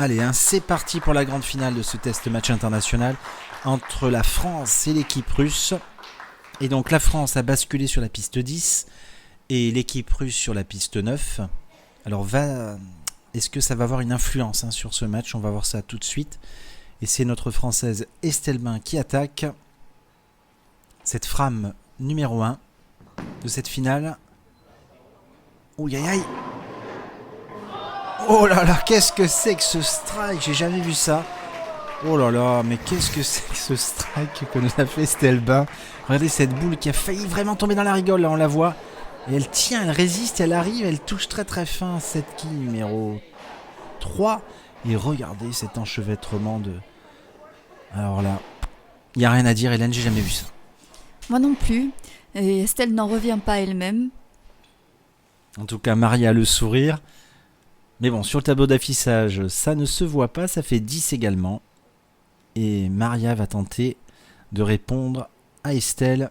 Allez, hein, c'est parti pour la grande finale de ce test match international entre la France et l'équipe russe. Et donc la France a basculé sur la piste 10 et l'équipe russe sur la piste 9. Alors est-ce que ça va avoir une influence sur ce match? On va voir ça tout de suite. Et c'est notre Française Estelle Bain qui attaque cette frame numéro 1 de cette finale. Ouh aïe aïe. Oh là là, qu'est-ce que c'est que ce strike? J'ai jamais vu ça. Oh là là, mais qu'est-ce que c'est que ce strike que nous a fait Estelle Bain? Regardez cette boule qui a failli vraiment tomber dans la rigole, là on la voit. Et elle tient, elle résiste, elle arrive, elle touche très très fin cette quille numéro 3. Et regardez cet enchevêtrement de... Alors là, il n'y a rien à dire Hélène, j'ai jamais vu ça. Moi non plus, et Estelle n'en revient pas elle-même. En tout cas, Maria a le sourire. Mais bon, sur le tableau d'affichage, ça ne se voit pas, ça fait 10 également. Et Maria va tenter de répondre à Estelle.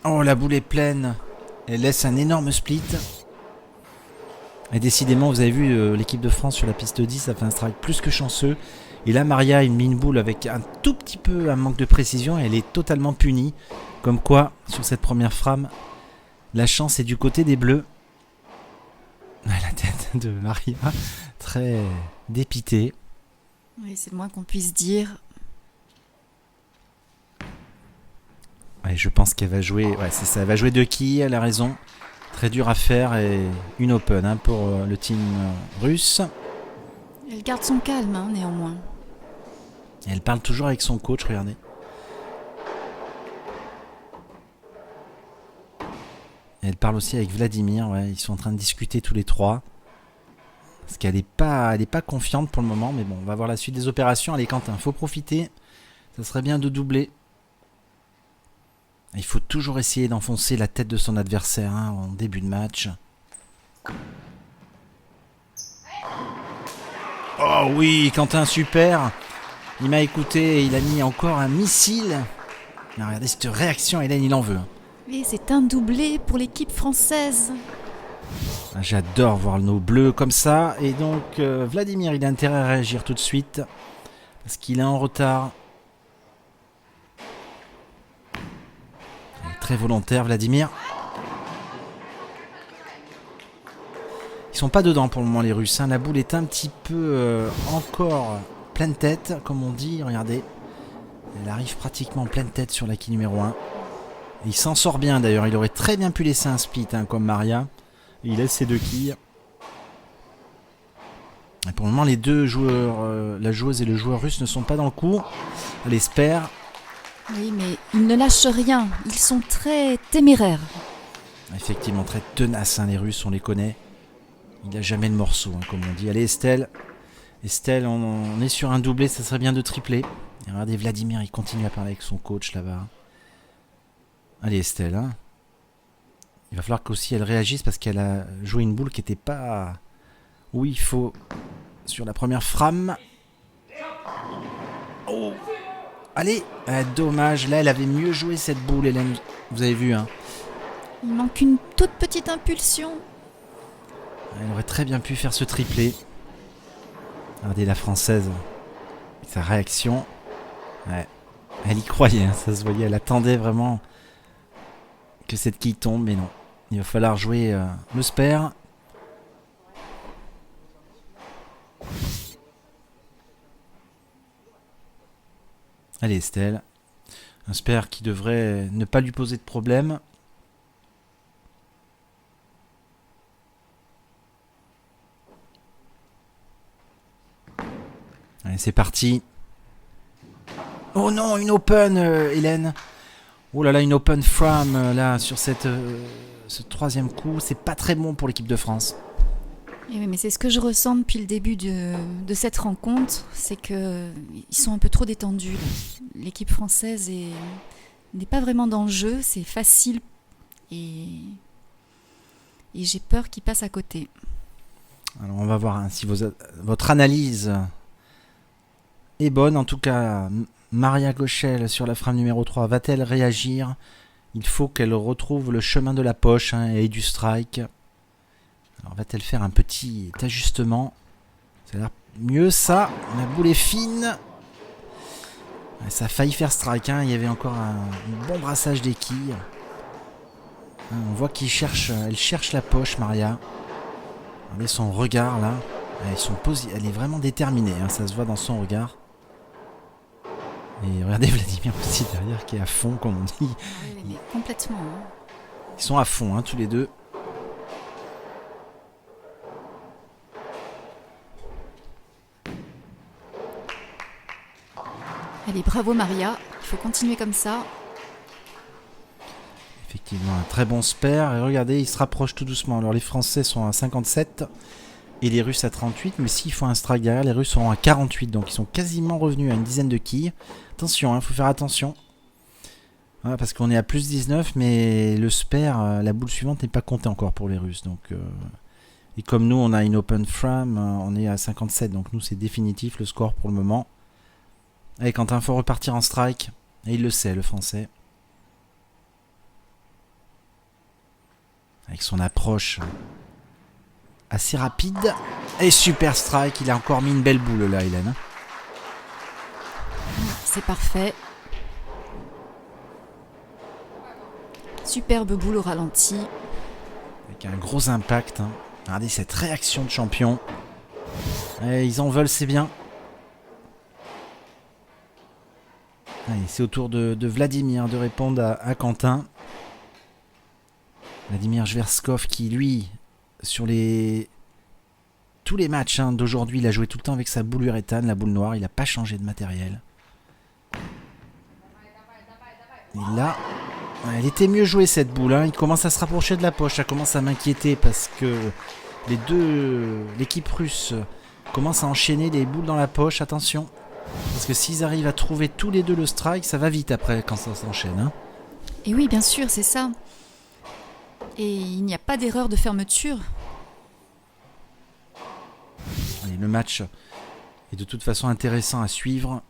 Oh, la boule est pleine. Elle laisse un énorme split. Et décidément, vous avez vu l'équipe de France sur la piste 10, ça fait un strike plus que chanceux. Et là, Maria a une mine boule avec un tout petit peu un manque de précision. Et elle est totalement punie. Comme quoi, sur cette première frame, la chance est du côté des Bleus. La tête de Maria, très dépitée. Oui, c'est le moins qu'on puisse dire. Ouais, je pense qu'elle va jouer. Ouais, c'est ça. Elle va jouer 2 quilles. Elle a raison. Très dur à faire et une open pour le team russe. Elle garde son calme, néanmoins. Et elle parle toujours avec son coach. Regardez. Et elle parle aussi avec Vladimir. Ouais, ils sont en train de discuter tous les trois. Parce qu'elle n'est pas confiante pour le moment. Mais bon, on va voir la suite des opérations. Allez, Quentin, faut profiter. Ça serait bien de doubler. Il faut toujours essayer d'enfoncer la tête de son adversaire en début de match. Oh oui, Quentin, super. Il m'a écouté et il a mis encore un missile. Mais regardez cette réaction, Hélène, il en veut. Et c'est un doublé pour l'équipe française. J'adore voir nos bleus comme ça. Et donc, Vladimir, il a intérêt à réagir tout de suite. Parce qu'il est en retard. Très volontaire, Vladimir. Ils sont pas dedans pour le moment, les Russes. La boule est un petit peu encore pleine tête, comme on dit. Regardez. Elle arrive pratiquement pleine tête sur la quille numéro 1. Et il s'en sort bien d'ailleurs. Il aurait très bien pu laisser un split comme Maria. Et il laisse ses 2 quilles. Et pour le moment, les deux joueurs, la joueuse et le joueur russe, ne sont pas dans le coup. Elle espère. Oui, mais ils ne lâchent rien. Ils sont très téméraires. Effectivement, très tenaces, les Russes, on les connaît. Il n'y a jamais de morceau, comme on dit. Allez, Estelle. Estelle, on est sur un doublé, ça serait bien de tripler. Et regardez, Vladimir, il continue à parler avec son coach là-bas. Allez, Estelle. Il va falloir qu'aussi elle réagisse parce qu'elle a joué une boule qui n'était pas où il faut sur la première frame. Oh! Allez, dommage, là elle avait mieux joué cette boule, Hélène, vous avez vu. Il manque une toute petite impulsion. Elle aurait très bien pu faire ce triplé. Regardez la Française, sa réaction. Ouais. Elle y croyait, ça se voyait, elle attendait vraiment que cette quille tombe, mais non. Il va falloir jouer le spare. Allez Estelle, un spare qui devrait ne pas lui poser de problème. Allez, c'est parti. Oh non, une open, Hélène. Oh là là, une open frame là sur ce 3e coup. C'est pas très bon pour l'équipe de France. Oui, mais c'est ce que je ressens depuis le début de cette rencontre, c'est qu'ils sont un peu trop détendus. Là. L'équipe française n'est pas vraiment dans le jeu, c'est facile et j'ai peur qu'ils passent à côté. Alors on va voir si votre analyse est bonne. En tout cas, Maria Goschel sur la frame numéro 3, va-t-elle réagir? Il faut qu'elle retrouve le chemin de la poche et du strike. Alors va-t-elle faire un petit ajustement? Ça a l'air mieux ça. La boule est fine. Ça a failli faire strike. Il y avait encore un bon brassage des quilles. On voit qu'elle cherche la poche, Maria. Regardez son regard là. Elle est vraiment déterminée. Ça se voit dans son regard. Et regardez Vladimir aussi derrière qui est à fond, comme on dit. Oui, mais complètement. Ils sont à fond, tous les deux. Allez, bravo Maria. Il faut continuer comme ça. Effectivement, un très bon spare. Et regardez, ils se rapprochent tout doucement. Alors les Français sont à 57 et les Russes à 38. Mais s'ils font un strike derrière, les Russes seront à 48. Donc ils sont quasiment revenus à une dizaine de quilles. Attention, il faut faire attention. Voilà, parce qu'on est à plus 19, mais le spare, la boule suivante n'est pas comptée encore pour les Russes. Donc, et comme nous, on a une open frame, on est à 57. Donc nous, c'est définitif le score pour le moment. Allez, Quentin, il faut repartir en strike. Et il le sait, le Français. Avec son approche assez rapide. Et super strike, il a encore mis une belle boule là, Hélène. C'est parfait. Superbe boule au ralenti. Avec un gros impact. Regardez cette réaction de champion. Et ils en veulent, c'est bien. Allez, c'est au tour de Vladimir de répondre à Quentin. Vladimir Zverskov qui, lui, sur tous les matchs d'aujourd'hui, il a joué tout le temps avec sa boule uréthane, la boule noire. Il n'a pas changé de matériel. Et là, elle était mieux jouée cette boule. Il commence à se rapprocher de la poche. Ça commence à m'inquiéter parce que l'équipe russe commence à enchaîner les boules dans la poche. Attention. Parce que s'ils arrivent à trouver tous les deux le strike, ça va vite après quand ça s'enchaîne. Et oui, bien sûr, c'est ça. Et il n'y a pas d'erreur de fermeture. Allez, le match est de toute façon intéressant à suivre.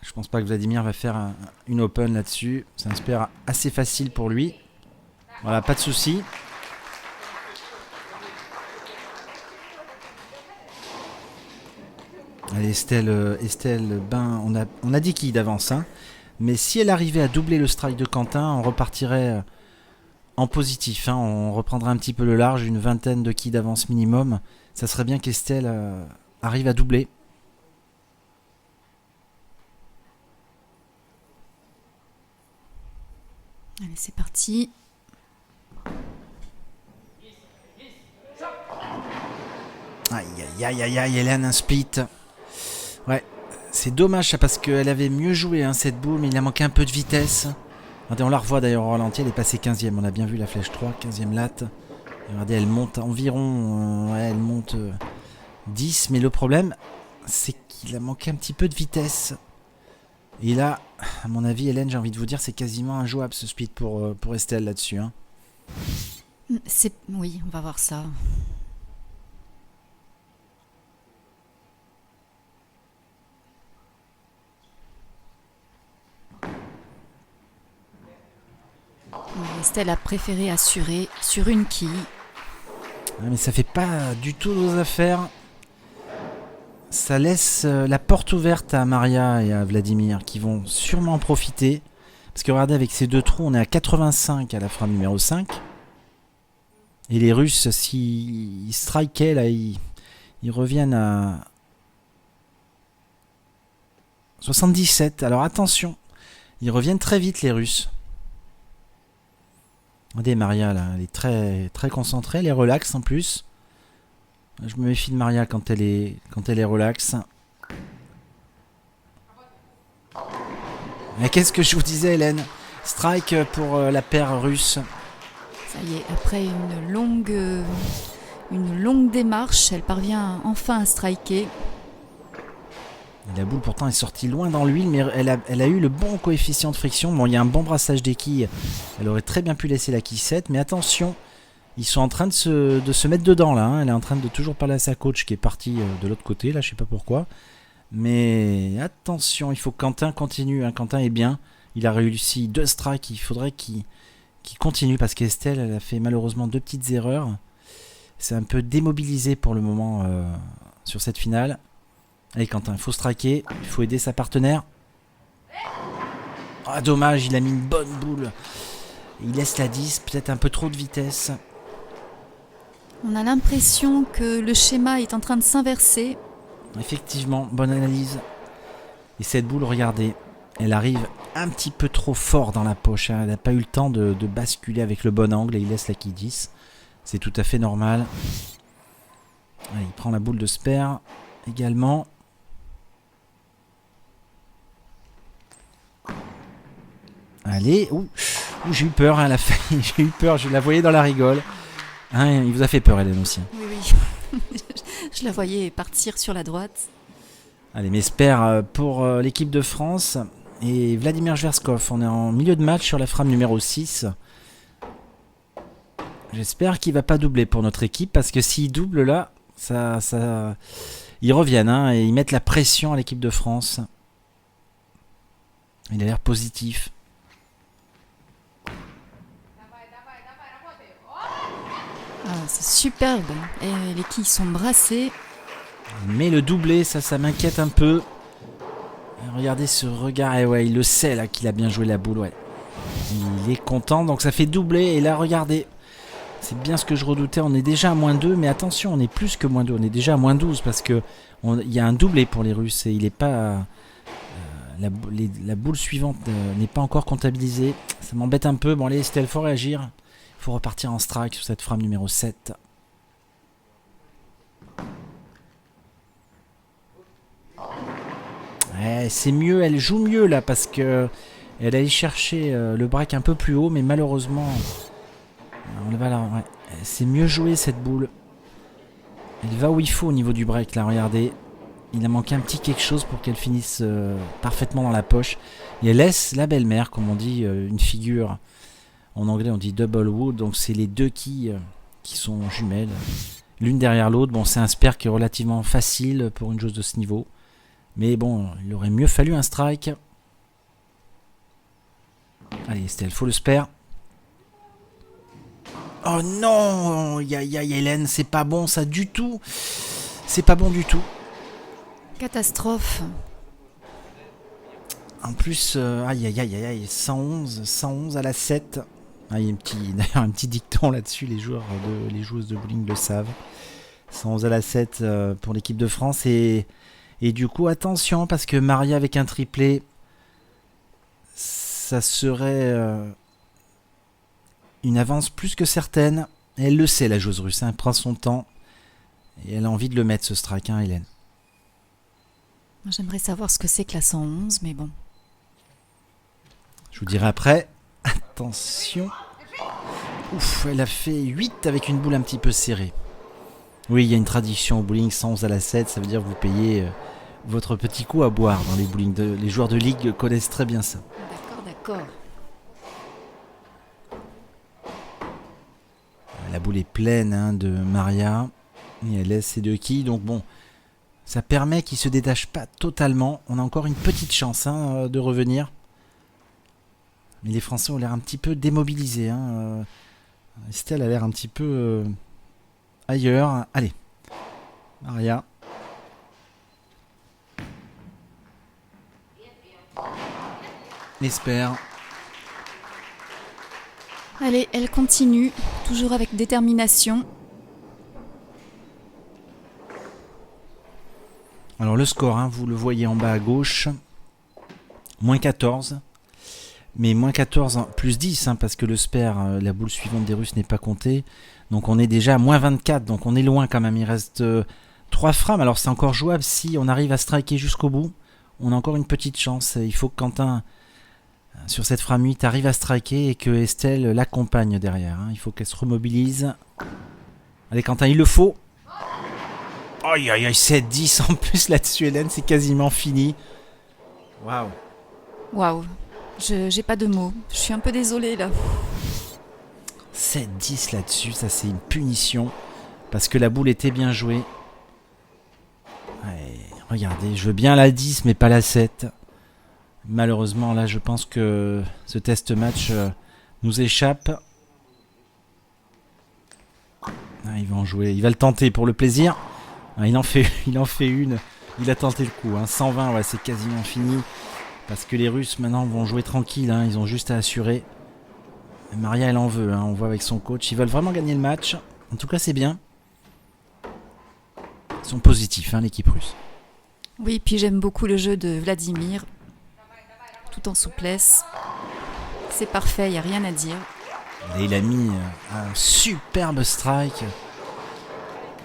Je pense pas que Vladimir va faire une open là-dessus. C'est un spare assez facile pour lui. Voilà, pas de souci. Allez, Estelle, on a dit qu'il d'avance. Mais si elle arrivait à doubler le strike de Quentin, on repartirait en positif. On reprendrait un petit peu le large, une vingtaine de quilles d'avance minimum. Ça serait bien qu'Estelle arrive à doubler. Allez, c'est parti. Aïe, Hélène, un split. Ouais, c'est dommage ça parce qu'elle avait mieux joué cette boule, mais il a manqué un peu de vitesse. Regardez, on la revoit d'ailleurs au ralenti, elle est passée 15e. On a bien vu la flèche 3, 15e latte. Et regardez, elle monte environ, elle monte 10, mais le problème, c'est qu'il a manqué un petit peu de vitesse. Et là, à mon avis, Hélène, j'ai envie de vous dire, c'est quasiment injouable ce split pour Estelle là-dessus. Oui, on va voir ça. Estelle a préféré assurer sur une quille. Mais ça fait pas du tout nos affaires. Ça laisse la porte ouverte à Maria et à Vladimir qui vont sûrement en profiter. Parce que regardez, avec ces deux trous, on est à 85 à la frame numéro 5. Et les Russes, s'ils strikaient, là, ils reviennent à 77. Alors attention, ils reviennent très vite les Russes. Regardez Maria là, elle est très, très concentrée, elle est relaxe en plus. Je me méfie de Maria quand elle est relaxe. Mais qu'est-ce que je vous disais Hélène? Strike pour la paire russe. Ça y est, après une longue démarche, elle parvient enfin à striker. Et la boule pourtant est sortie loin dans l'huile, mais elle a eu le bon coefficient de friction. Bon, il y a un bon brassage des quilles. Elle aurait très bien pu laisser la quille 7, mais attention, ils sont en train de se mettre dedans là. Elle est en train de toujours parler à sa coach qui est partie de l'autre côté, là je sais pas pourquoi. Mais attention, il faut que Quentin continue. Quentin est bien. Il a réussi 2 strikes. Il faudrait qu'il continue parce qu'Estelle, elle a fait malheureusement 2 petites erreurs. C'est un peu démobilisé pour le moment sur cette finale. Allez Quentin, il faut striker. Il faut aider sa partenaire. Ah dommage, il a mis une bonne boule. Il laisse la 10, peut-être un peu trop de vitesse. On a l'impression que le schéma est en train de s'inverser. Effectivement, bonne analyse. Et cette boule, regardez, elle arrive un petit peu trop fort dans la poche. Elle n'a pas eu le temps de basculer avec le bon angle et il laisse la qui 10. C'est tout à fait normal. Allez, il prend la boule de Sper également. Allez, ouh, j'ai eu peur à la fin. J'ai eu peur, je la voyais dans la rigole. Hein, il vous a fait peur, Hélène aussi. Oui. Je la voyais partir sur la droite. Allez, mais Sper pour l'équipe de France et Vladimir Zverskov. On est en milieu de match sur la frame numéro 6. J'espère qu'il ne va pas doubler pour notre équipe parce que s'il double là, ils reviennent et ils mettent la pression à l'équipe de France. Il a l'air positif. C'est superbe. Et les quilles sont brassées. Mais le doublé, ça m'inquiète un peu. Regardez ce regard. Et ouais, il le sait là qu'il a bien joué la boule. Ouais. Il est content. Donc ça fait doubler. Et là, regardez. C'est bien ce que je redoutais. On est déjà à -2. Mais attention, on est plus que -2. On est déjà à -12 parce qu'il y a un doublé pour les Russes. Et il n'est pas. La boule suivante n'est pas encore comptabilisée. Ça m'embête un peu. Bon, allez, Estelle, il faut réagir. Il faut repartir en strike sur cette frame numéro 7. Ouais, c'est mieux, elle joue mieux là parce que elle allait chercher le break un peu plus haut, mais malheureusement, on va là. Ouais. C'est mieux joué cette boule. Elle va où il faut au niveau du break là, regardez. Il a manqué un petit quelque chose pour qu'elle finisse parfaitement dans la poche. Et elle laisse la belle-mère, comme on dit, une figure. En anglais, on dit double wood, donc c'est les deux qui sont jumelles, l'une derrière l'autre. Bon, c'est un Sper qui est relativement facile pour une joueuse de ce niveau. Mais bon, il aurait mieux fallu un strike. Allez, Estelle, faut le Sper. Oh non, y a Hélène, c'est pas bon ça du tout. C'est pas bon du tout. Catastrophe. En plus, aïe, 111 à la 7. Ah, il y a d'ailleurs un petit dicton là-dessus, les joueuses de bowling le savent. 111 à la 7 pour l'équipe de France. Et du coup, attention, parce que Maria avec un triplé, ça serait une avance plus que certaine. Elle le sait, la joueuse russe, elle prend son temps. Et elle a envie de le mettre, ce strike, Hélène. J'aimerais savoir ce que c'est que la 111, mais bon. Je vous dirai après. Attention. Ouf, elle a fait 8 avec une boule un petit peu serrée. Oui, il y a une tradition au bowling, 111 à la 7, ça veut dire que vous payez votre petit coup à boire dans les bowling. Les joueurs de ligue connaissent très bien ça. D'accord. La boule est pleine de Maria. Et elle laisse ses deux quilles, donc bon, ça permet qu'il ne se détache pas totalement. On a encore une petite chance de revenir. Mais les Français ont l'air un petit peu démobilisés. Estelle a l'air un petit peu ailleurs. Allez, Maria. Espère. Allez, elle continue, toujours avec détermination. Alors le score, vous le voyez en bas à gauche. Moins 14. Mais moins 14 plus 10, parce que le Sper, la boule suivante des Russes n'est pas comptée. Donc on est déjà à moins 24, donc on est loin quand même. Il reste 3 frames, alors c'est encore jouable si on arrive à striker jusqu'au bout. On a encore une petite chance. Il faut que Quentin, sur cette frame 8, arrive à striker et que Estelle l'accompagne derrière. Il faut qu'elle se remobilise. Allez Quentin, il le faut. Aïe, 7-10 en plus là-dessus, Hélène, c'est quasiment fini. Waouh. J'ai pas de mots. Je suis un peu désolée là. 7-10 là-dessus, ça c'est une punition. Parce que la boule était bien jouée. Ouais, regardez, je veux bien la 10 mais pas la 7. Malheureusement, là, je pense que ce test match nous échappe. Il va en jouer, il va le tenter pour le plaisir. Il en fait une. Il a tenté le coup. 120, ouais, c'est quasiment fini. Parce que les Russes, maintenant, vont jouer tranquille. Ils ont juste à assurer. Et Maria, elle en veut. On voit avec son coach. Ils veulent vraiment gagner le match. En tout cas, c'est bien. Ils sont positifs, l'équipe russe. Oui, puis j'aime beaucoup le jeu de Vladimir. Tout en souplesse. C'est parfait, il n'y a rien à dire. Et il a mis un superbe strike.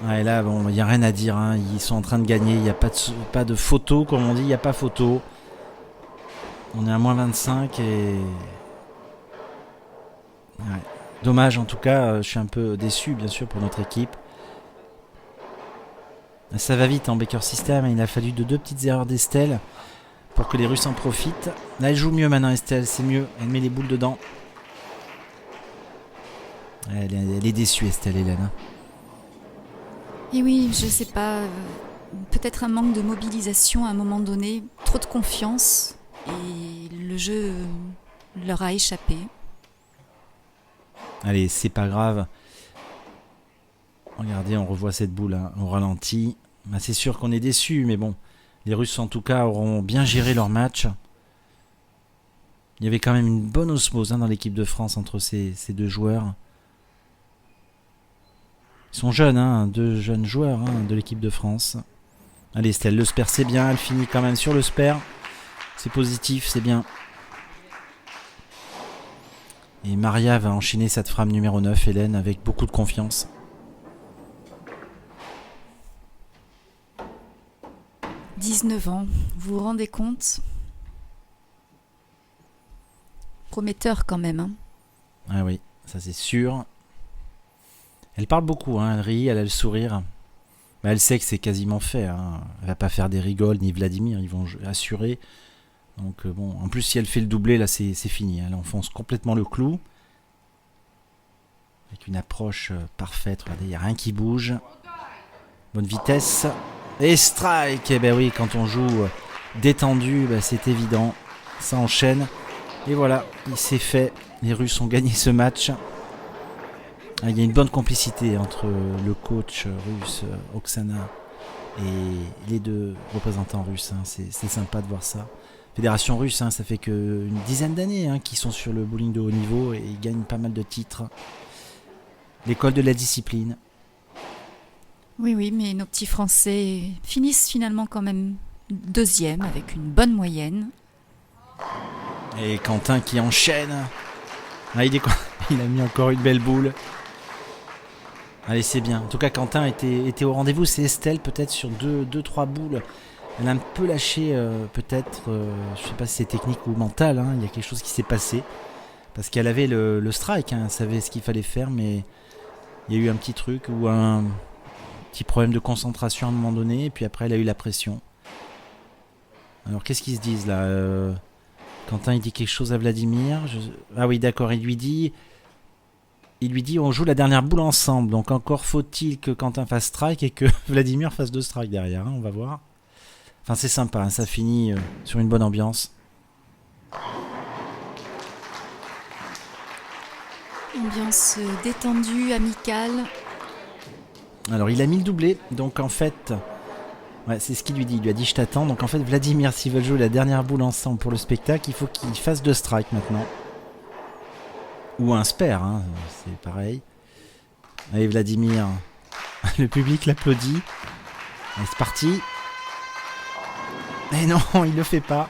Ouais, là, bon, il n'y a rien à dire. Ils sont en train de gagner. Il n'y a pas de photo, comme on dit. Il n'y a pas photo. On est à moins 25 et... Ouais. Dommage, en tout cas. Je suis un peu déçu, bien sûr, pour notre équipe. Ça va vite en Baker System. Il a fallu de 2 petites erreurs d'Estelle pour que les Russes en profitent. Là, elle joue mieux maintenant, Estelle. C'est mieux. Elle met les boules dedans. Elle est déçue, Estelle, Hélène. Et oui, je sais pas, peut-être un manque de mobilisation à un moment donné, trop de confiance, et le jeu leur a échappé. Allez, c'est pas grave. Regardez, on revoit cette boule au ralenti. C'est sûr qu'on est déçus, mais bon, les Russes en tout cas auront bien géré leur match. Il y avait quand même une bonne osmose dans l'équipe de France entre ces deux joueurs. Ils sont jeunes, 2 jeunes joueurs de l'équipe de France. Allez, Estelle, le spare, c'est bien. Elle finit quand même sur le spare. C'est positif, c'est bien. Et Maria va enchaîner cette frame numéro 9, Hélène, avec beaucoup de confiance. « 19 ans, vous vous rendez compte ? Prometteur quand même. Ah oui, ça c'est sûr. Elle parle beaucoup, elle rit, elle a le sourire. Elle sait que c'est quasiment fait. Elle va pas faire des rigoles ni Vladimir, ils vont assurer. Donc bon, en plus si elle fait le doublé, là c'est fini. Elle enfonce complètement le clou. Avec une approche parfaite, regardez, il n'y a rien qui bouge. Bonne vitesse. Et strike. Eh ben oui, quand on joue détendu, c'est évident. Ça enchaîne. Et voilà, il s'est fait. Les Russes ont gagné ce match. Il y a une bonne complicité entre le coach russe, Oksana, et les 2 représentants russes. C'est sympa de voir ça. Fédération russe, ça fait qu'une dizaine d'années qu'ils sont sur le bowling de haut niveau et ils gagnent pas mal de titres. L'école de la discipline. Oui, mais nos petits Français finissent finalement quand même 2e avec une bonne moyenne. Et Quentin qui enchaîne. Il a mis encore une belle boule. Allez, c'est bien. En tout cas, Quentin était au rendez-vous. C'est Estelle, peut-être sur 2-3 boules. Elle a un peu lâché, peut-être. Je sais pas si c'est technique ou mental. Il y a quelque chose qui s'est passé. Parce qu'elle avait le strike. Elle savait ce qu'il fallait faire. Mais il y a eu un petit truc ou un petit problème de concentration à un moment donné. Et puis après, elle a eu la pression. Alors, qu'est-ce qu'ils se disent là Quentin, il dit quelque chose à Vladimir. Ah oui, d'accord. Il lui dit, on joue la dernière boule ensemble. Donc encore faut-il que Quentin fasse strike et que Vladimir fasse 2 strikes derrière. On va voir. Enfin, c'est sympa. Ça finit sur une bonne ambiance. Ambiance détendue, amicale. Alors, il a mis le doublé. Donc en fait... Ouais, c'est ce qu'il lui dit. Il lui a dit je t'attends. Donc en fait, Vladimir, s'ils veulent jouer la dernière boule ensemble pour le spectacle, il faut qu'il fasse 2 strikes maintenant. Ou un spare, c'est pareil. Allez, Vladimir. Le public l'applaudit. Allez, c'est parti. Mais non, il le fait pas.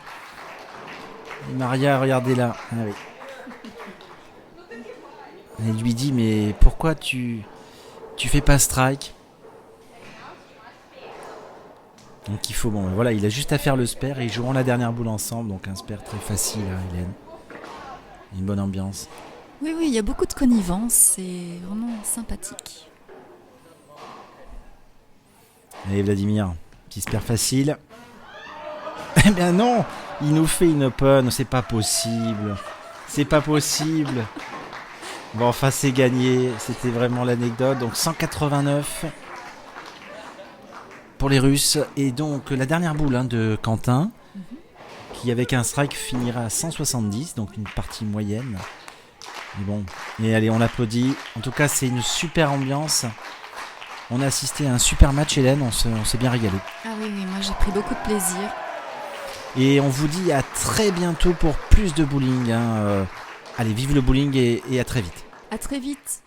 Maria, regardez là. Ah oui. Elle lui dit mais pourquoi tu fais pas strike? Donc il faut, voilà, il a juste à faire le spare et ils joueront la dernière boule ensemble. Donc un spare très facile, Hélène. Une bonne ambiance. Oui, il y a beaucoup de connivence, c'est vraiment sympathique. Allez Vladimir, petit spare facile. Eh bien non, il nous fait une open, c'est pas possible. C'est pas possible. Bon, enfin c'est gagné, c'était vraiment l'anecdote. Donc 189 pour les Russes. Et donc la dernière boule de Quentin, qui avec un strike finira à 170, donc une partie moyenne. Mais bon, et allez, on l'applaudit. En tout cas, c'est une super ambiance. On a assisté à un super match, Hélène, on s'est bien régalé. Ah oui, moi j'ai pris beaucoup de plaisir. Et on vous dit à très bientôt pour plus de bowling. Allez, vive le bowling et à très vite. À très vite.